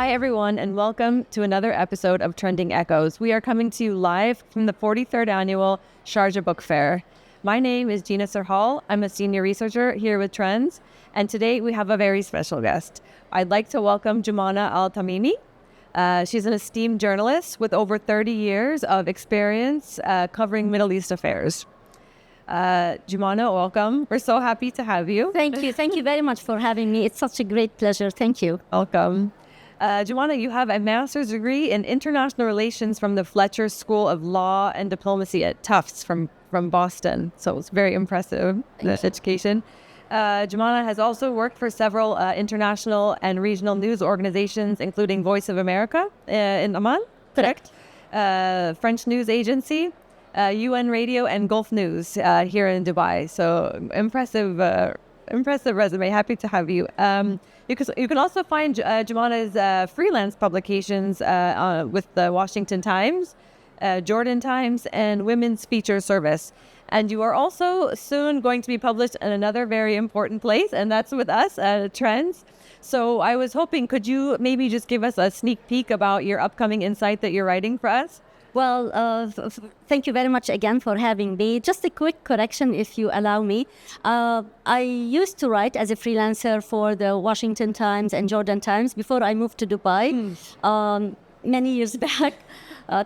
Hi, everyone, and welcome to another episode of Trending Echoes. We are coming to you live from the 43rd Annual Sharjah Book Fair. My name is Gina Serhal. I'm a senior researcher here with Trends, and today we have a very special guest. I'd like to welcome Jumana Tamimi. She's an esteemed journalist with over 30 years of experience covering Middle East affairs. Jumana, welcome. We're so happy to have you. Thank you. Thank you very much for having me. It's such a great pleasure. Thank you. Welcome. Jumana, you have a master's degree in international relations from the Fletcher School of Law and Diplomacy at Tufts from Boston. So it's very impressive, that education. Jumana has also worked for several international and regional news organizations, including Voice of America in Amman. Correct. French news agency, UN Radio, and Gulf News here in Dubai. So impressive resume. Happy to have you. You can also find Jumana's freelance publications with the Washington Times, Jordan Times, and Women's Feature Service. And you are also soon going to be published in another very important place, and that's with us at Trends. So I was hoping, could you maybe just give us a sneak peek about your upcoming insight that you're writing for us? Well, thank you very much again for having me. Just a quick correction, if you allow me. I used to write as a freelancer for the Washington Times and Jordan Times before I moved to Dubai many years back.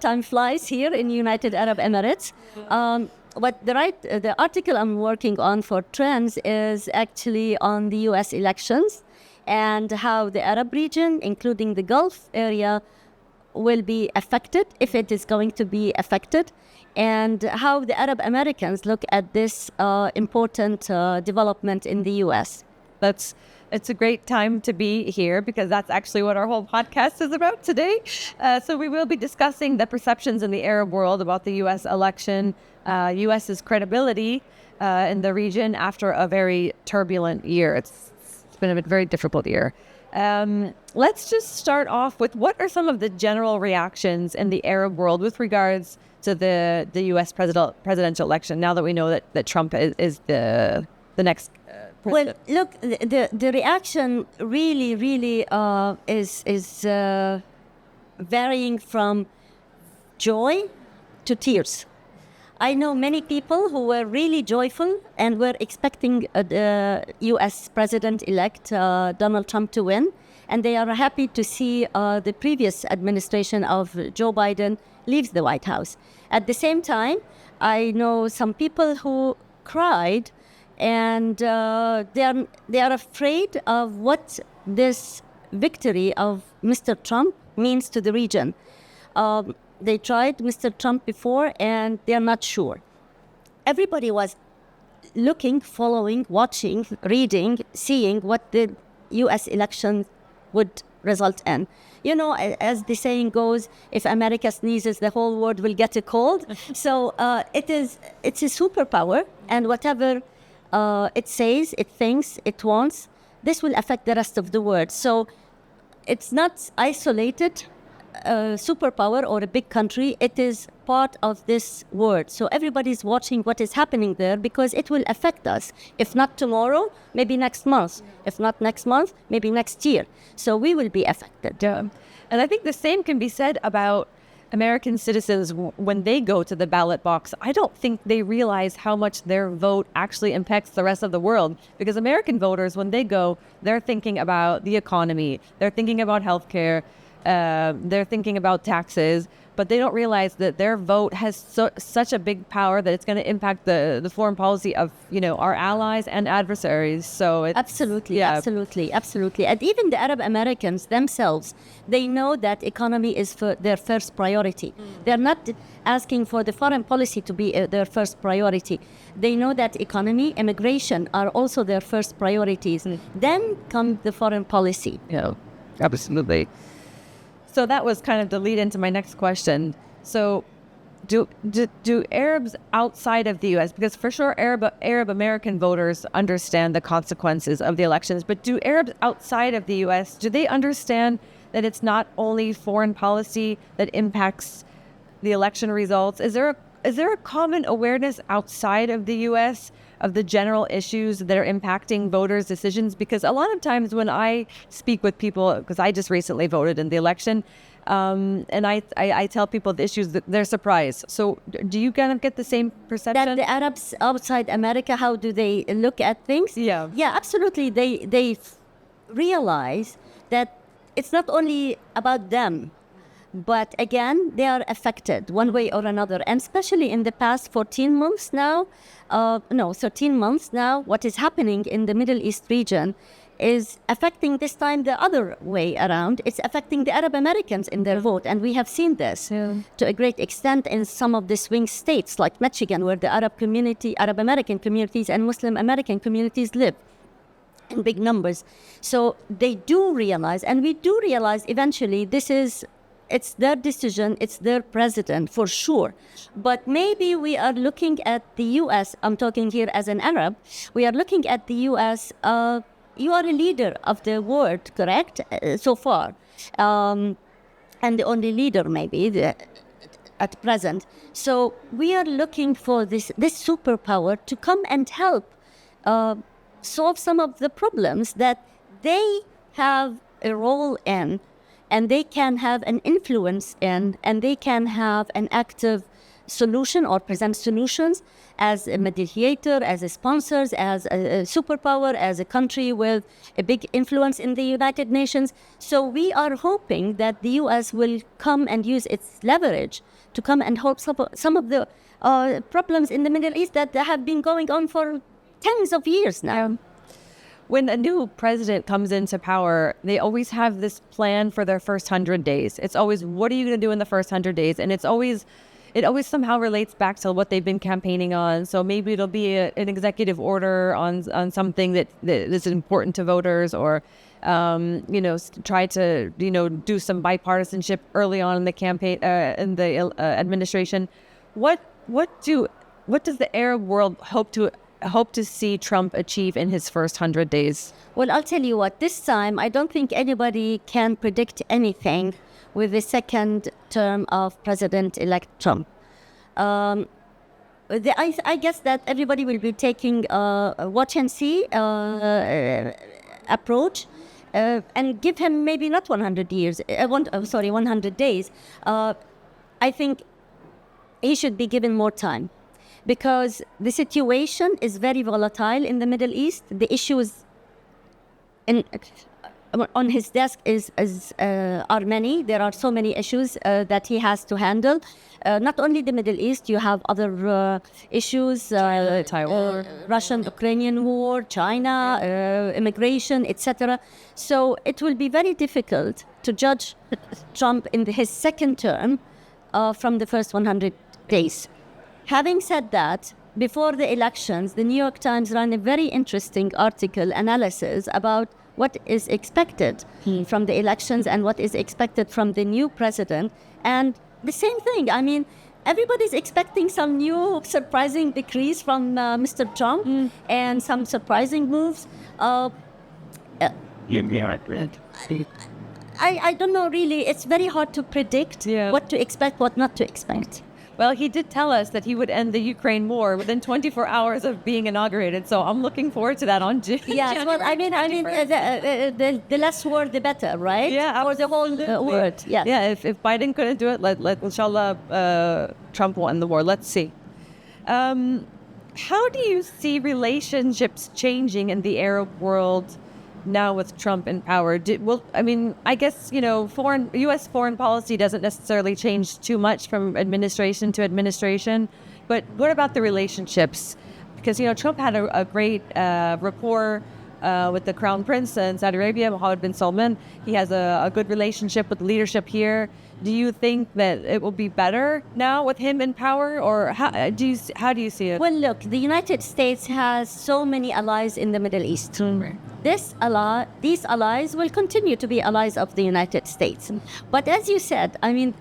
Time flies here in United Arab Emirates. But the article I'm working on for Trends is actually on the U.S. elections and how the Arab region, including the Gulf area, will be affected, if it is going to be affected, and how the Arab Americans look at this important development in the U.S. It's a great time to be here because that's actually what our whole podcast is about today. So we will be discussing the perceptions in the Arab world about the U.S. election, U.S.'s credibility in the region after a very turbulent year. It's been a very difficult year. Let's just start off with what are some of the general reactions in the Arab world with regards to the U.S. presidential election, now that we know that Trump is the next president? Well, look, the reaction really is varying from joy to tears. I know many people who were really joyful and were expecting the U.S. President-elect Donald Trump to win, and they are happy to see the previous administration of Joe Biden leaves the White House. At the same time, I know some people who cried, and they are afraid of what this victory of Mr. Trump means to the region. They tried Mr. Trump before, and they're not sure. Everybody was looking, following, watching, reading, seeing what the U.S. election would result in. You know, as the saying goes, if America sneezes, the whole world will get a cold. So it's a superpower, and whatever it says, it thinks, it wants, this will affect the rest of the world. So it's not isolated superpower or a big country. It is part of this world. So everybody's watching what is happening there because it will affect us. If not tomorrow, maybe next month. If not next month, maybe next year. So we will be affected. Yeah. And I think the same can be said about American citizens when they go to the ballot box. I don't think they realize how much their vote actually impacts the rest of the world, because American voters, when they go, they're thinking about the economy, they're thinking about healthcare, they're thinking about taxes, but they don't realize that their vote has such a big power that it's going to impact the foreign policy of, our allies and adversaries. So it's, absolutely. And even the Arab Americans themselves, they know that economy is for their first priority. They're not asking for the foreign policy to be their first priority. They know that economy, immigration are also their first priorities. Then come the foreign policy. Yeah, absolutely. So that was kind of the lead into my next question. So do Arabs outside of the U.S., because for sure Arab American voters understand the consequences of the elections, but do Arabs outside of the U.S., do they understand that it's not only foreign policy that impacts the election results? Is there a common awareness outside of the U.S. of the general issues that are impacting voters' decisions? Because a lot of times when I speak with people, because I just recently voted in the election, and I tell people the issues that they're surprised. So do you kind of get the same perception? That the Arabs outside America, how do they look at things? Yeah. Yeah, absolutely. They realize that it's not only about them, but again, they are affected one way or another. And especially in the past 14 months now, 13 months now, what is happening in the Middle East region is affecting this time the other way around. It's affecting the Arab Americans in their vote. And we have seen this to a great extent in some of the swing states like Michigan, where the Arab American communities and Muslim American communities live in big numbers. So they do realize, and we do realize eventually it's their decision, it's their president for sure. But maybe we are looking at the U.S., I'm talking here as an Arab, we are looking at the U.S., you are a leader of the world, correct, so far. And the only leader maybe at present. So we are looking for this superpower to come and help solve some of the problems that they have a role in, and they can have an influence in, and they can have an active solution or present solutions as a mediator, as a sponsors, as a superpower, as a country with a big influence in the United Nations. So we are hoping that the U.S. will come and use its leverage to come and help some of the problems in the Middle East that have been going on for tens of years now. When a new president comes into power, they always have this plan for their first 100 days. It's always, what are you going to do in the first 100 days? And it always somehow relates back to what they've been campaigning on. So maybe it'll be an executive order on something that is important to voters, or try to do some bipartisanship early on in the campaign, in the administration. What does the Arab world hope to see Trump achieve in his first 100 days? Well, I'll tell you what, this time I don't think anybody can predict anything with the second term of President-elect Trump. I guess that everybody will be taking a watch and see approach, and give him maybe not 100 years, 100 days. I think he should be given more time, because the situation is very volatile in the Middle East. The issues on his desk are many. There are so many issues that he has to handle. Not only the Middle East, you have other issues, Taiwan, Russian-Ukrainian war, China, immigration, etc. So it will be very difficult to judge Trump in his second term from the first 100 days. Having said that, before the elections, the New York Times ran a very interesting article analysis about what is expected from the elections and what is expected from the new president. And the same thing, I mean, everybody's expecting some new surprising decrees from Mr. Trump and some surprising moves. I don't know, really. It's very hard to predict what to expect, what not to expect. Well, he did tell us that he would end the Ukraine war within 24 hours of being inaugurated. So I'm looking forward to that on June. Yes, well, I mean, the less war, the better, right? Yeah, for the whole world. Yes. Yeah, if Biden couldn't do it, let inshallah, Trump will end the war. Let's see. How do you see relationships changing in the Arab world now with Trump in power? I guess, U.S. foreign policy doesn't necessarily change too much from administration to administration, but what about the relationships? Because, Trump had a great rapport with the Crown Prince in Saudi Arabia, Mohammed bin Salman. He has a good relationship with leadership here. Do you think that it will be better now with him in power, or how do you see it? Well, look, the United States has so many allies in the Middle East. These allies will continue to be allies of the United States. But as you said, I mean,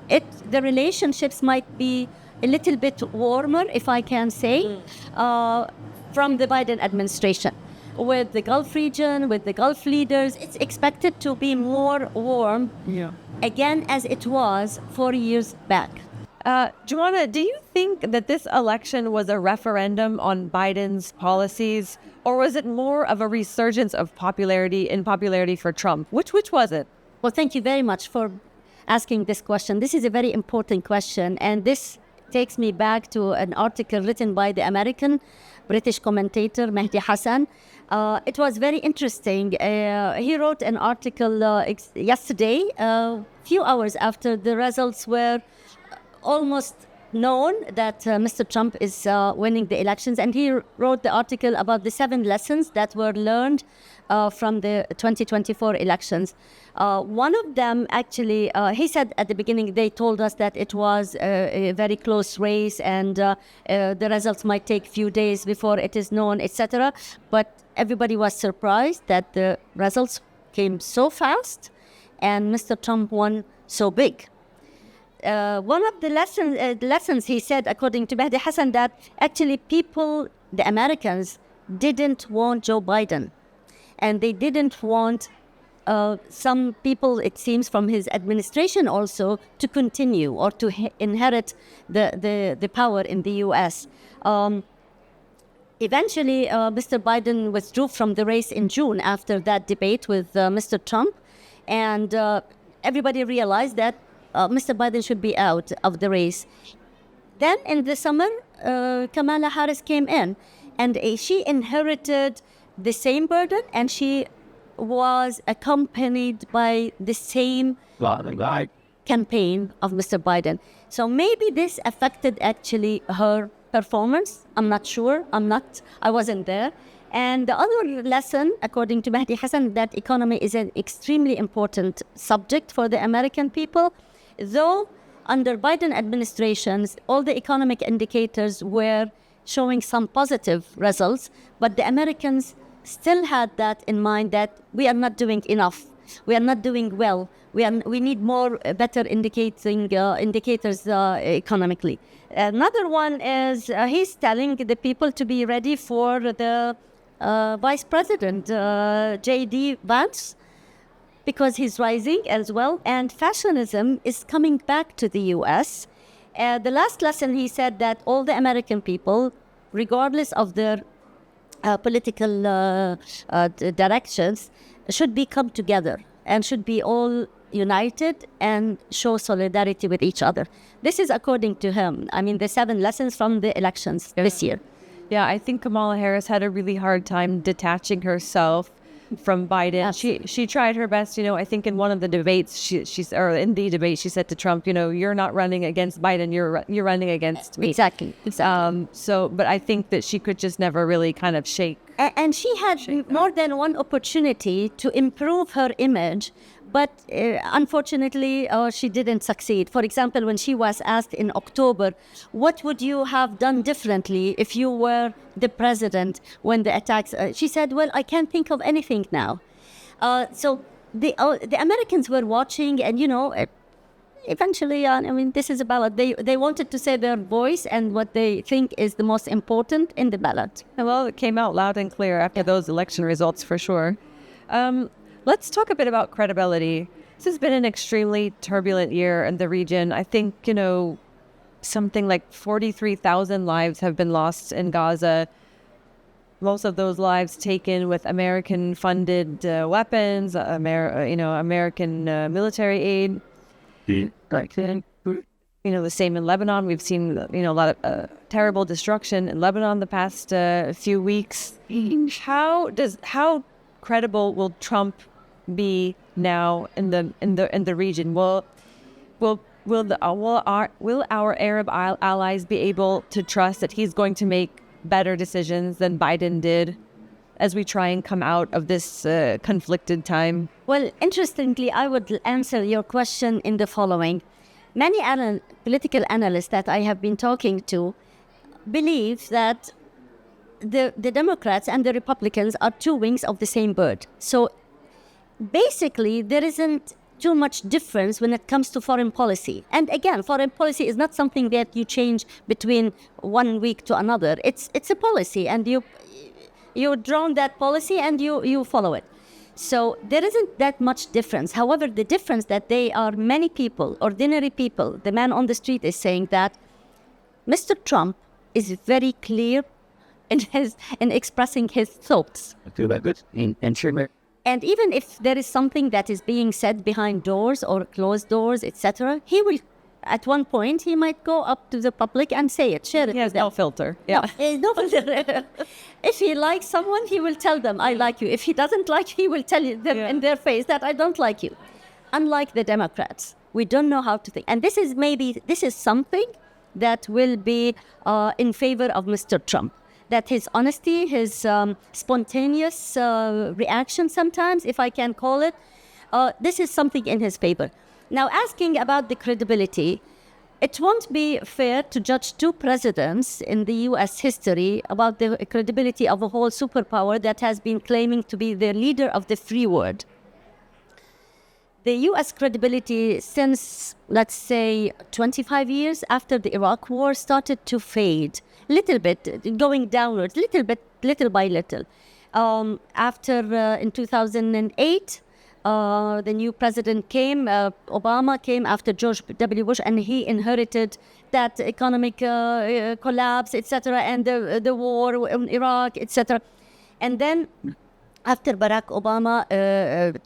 the relationships might be a little bit warmer, if I can say, from the Biden administration. With the Gulf region, with the Gulf leaders, it's expected to be more warm again as it was 4 years back. Jumana, do you think that this election was a referendum on Biden's policies, or was it more of a resurgence of popularity for Trump? Which was it? Well, thank you very much for asking this question. This is a very important question, and this takes me back to an article written by the American British commentator Mehdi Hassan. It was very interesting. He wrote an article yesterday, a few hours after the results were almost known that Mr. Trump is winning the elections, and he wrote the article about the 7 lessons that were learned from the 2024 elections. One of them, actually, he said at the beginning, they told us that it was a very close race and the results might take a few days before it is known, etc. But everybody was surprised that the results came so fast and Mr. Trump won so big. One of the lessons he said, according to Mehdi Hassan, that actually people, the Americans, didn't want Joe Biden. And they didn't want some people, it seems, from his administration also to continue or to inherit the power in the U.S. Eventually, Mr. Biden withdrew from the race in June after that debate with Mr. Trump. And everybody realized that Mr. Biden should be out of the race. Then in the summer, Kamala Harris came in, and she inherited the same burden, and she was accompanied by the same campaign of Mr. Biden. So maybe this affected actually her performance. I'm not sure. I wasn't there. And the other lesson, according to Mehdi Hassan, that economy is an extremely important subject for the American people. Though under Biden administrations, all the economic indicators were showing some positive results, but the Americans still had that in mind, that we are not doing enough. We are not doing well. We need more better indicators economically. Another one is he's telling the people to be ready for the Vice President, J.D. Vance, because he's rising as well. And fashionism is coming back to the U.S. The last lesson, he said that all the American people, regardless of their political directions, should come together and should be all united and show solidarity with each other. This is according to him. I mean, the 7 lessons from the elections this year. Yeah, I think Kamala Harris had a really hard time detaching herself from Biden. Absolutely. She tried her best. I think in one of the debates, she said to Trump, you're not running against Biden, you're running against me. Exactly. But I think that she could just never really kind of shake. And she had more than one opportunity to improve her image, but unfortunately, she didn't succeed. For example, when she was asked in October, what would you have done differently if you were the president when the attacks... she said, well, I can't think of anything now. So the Americans were watching, and, eventually, this is a ballot. They wanted to say their voice and what they think is the most important in the ballot. Well, it came out loud and clear after those election results, for sure. Let's talk a bit about credibility. This has been an extremely turbulent year in the region. I think, something like 43,000 lives have been lost in Gaza. Most of those lives taken with American-funded weapons, American military aid. The same in Lebanon. We've seen, a lot of terrible destruction in Lebanon the past few weeks. How credible will Trump be now in the region? Will our Arab allies be able to trust that he's going to make better decisions than Biden did as we try and come out of this conflicted time? Well, interestingly, I would answer your question in the following. Many political analysts that I have been talking to believe that the Democrats and the Republicans are 2 wings of the same bird. So basically, there isn't too much difference when it comes to foreign policy. And again, foreign policy is not something that you change between 1 week to another. It's a policy, and you draw that policy and you follow it. So there isn't that much difference. However, the difference that they are many people, ordinary people, the man on the street is saying that Mr. Trump is very clear in expressing his thoughts. And even if there is something that is being said behind doors or closed doors, etc., he will, at one point, he might go up to the public and say it, share it. He has no filter. Yeah. No filter. If he likes someone, he will tell them, I like you. If he doesn't like you, he will tell them in their face that I don't like you. Unlike the Democrats, we don't know how to think. And this is something that will be in favor of Mr. Trump. That his honesty, his spontaneous reaction sometimes, if I can call it, this is something in his favor. Now, asking about the credibility, it won't be fair to judge two presidents in the U.S. history about the credibility of a whole superpower that has been claiming to be the leader of the free world. The U.S. credibility since, let's say, 25 years after the Iraq War started to fade, little bit, going downwards, little by little. In 2008, the new president came, Obama came after George W. Bush, and he inherited that economic collapse, etc., and the war in Iraq, etc. And then after Barack Obama,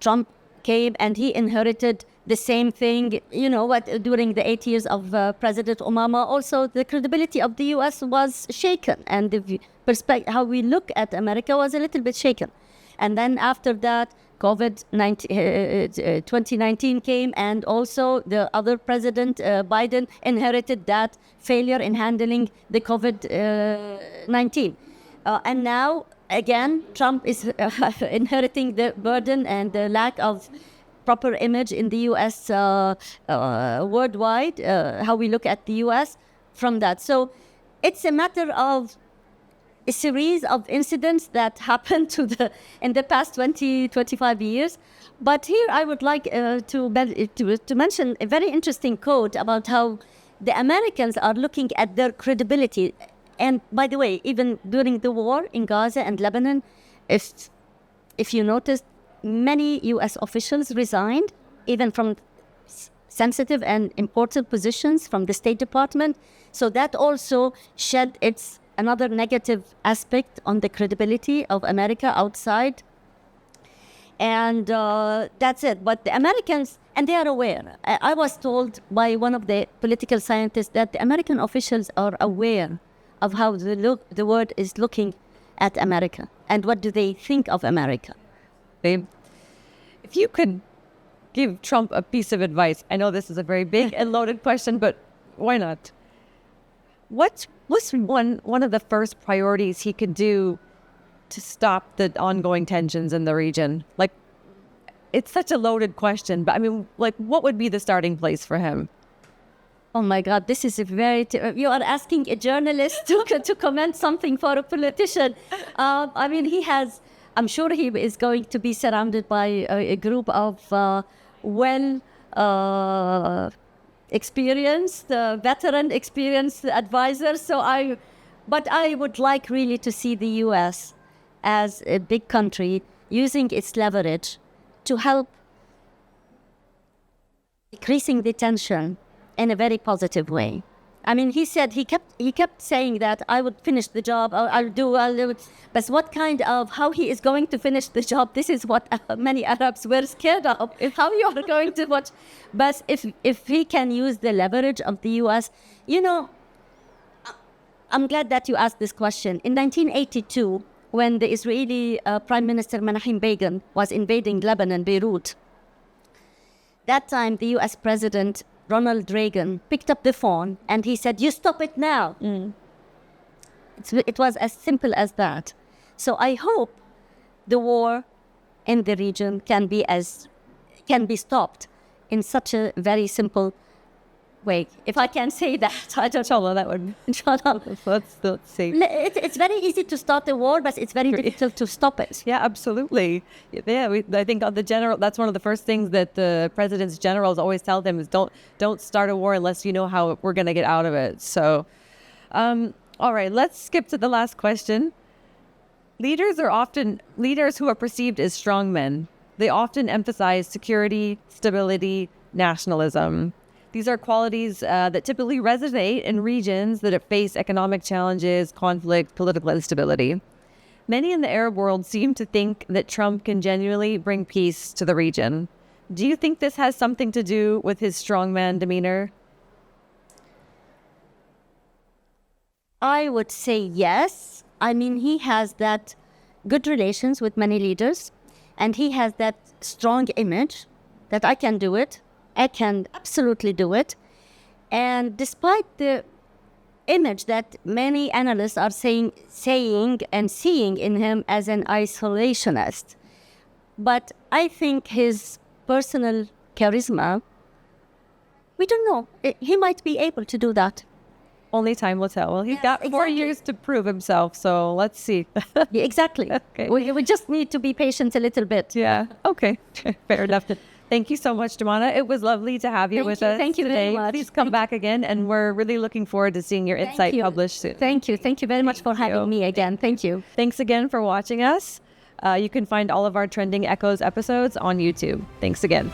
Trump came and he inherited the same thing, during the 8 years of President Obama. Also, the credibility of the U.S. was shaken, and the how we look at America was a little bit shaken. And then after that, COVID-19 came, and also the other president, Biden, inherited that failure in handling the COVID-19. And now, again, Trump is inheriting the burden and the lack of proper image in the U.S. Worldwide, how we look at the U.S. from that. So it's a matter of a series of incidents that happened in the past 25 years. But here I would like to mention a very interesting quote about how the Americans are looking at their credibility. And by the way, even during the war in Gaza and Lebanon, if you noticed, many U.S. officials resigned, even from sensitive and important positions from the State Department. So that also shed another negative aspect on the credibility of America outside. And that's it. But the Americans, and they are aware. I was told by one of the political scientists that the American officials are aware of how the world is looking at America and what do they think of America. Babe, if you could give Trump a piece of advice, I know this is a very big and loaded question, but why not? What's one of the first priorities he could do to stop the ongoing tensions in the region? Like, it's such a loaded question, but I mean, like, what would be the starting place for him? Oh my God, this is you are asking a journalist to comment something for a politician. I mean, I'm sure he is going to be surrounded by a group of experienced, veteran experienced advisors. But I would like really to see the U.S. as a big country using its leverage to help decreasing the tension in a very positive way. I mean, he kept saying that I would finish the job, I'll do it. But how he is going to finish the job, this is what many Arabs were scared of, how you are going to watch. But if he can use the leverage of the U.S., I'm glad that you asked this question. In 1982, when the Israeli Prime Minister Menachem Begin was invading Lebanon, Beirut, that time the U.S. President Ronald Reagan picked up the phone and he said, "You stop it now." It was as simple as that. So I hope the war in the region can be stopped in such a very simple way. If I can say that, I don't know. That would. Inshallah. Let's see. It's very easy to start a war, but it's very difficult to stop it. Yeah, absolutely. Yeah, I think on the general, that's one of the first things that the president's generals always tell them is don't start a war unless you know how we're going to get out of it. So, all right, let's skip to the last question. Leaders are often leaders who are perceived as strong men. They often emphasize security, stability, nationalism. These are qualities that typically resonate in regions that face economic challenges, conflict, political instability. Many in the Arab world seem to think that Trump can genuinely bring peace to the region. Do you think this has something to do with his strongman demeanor? I would say yes. I mean, he has that good relations with many leaders, and he has that strong image that I can do it. I can absolutely do it. And despite the image that many analysts are saying and seeing in him as an isolationist, but I think his personal charisma, we don't know. He might be able to do that. Only time will tell. Well, he's Yes, got 4 exactly. years to prove himself, so let's see. Yeah, exactly. Okay. We just need to be patient a little bit. Yeah. Okay. Fair enough. Thank you so much, Jumana. It was lovely to have you with us Thank you today. very much. Please come back again, and we're really looking forward to seeing your insight you. published soon. Thank you. Thank you very much for having me again. Thank you. Thanks again for watching us. You can find all of our Trending Echoes episodes on YouTube. Thanks again.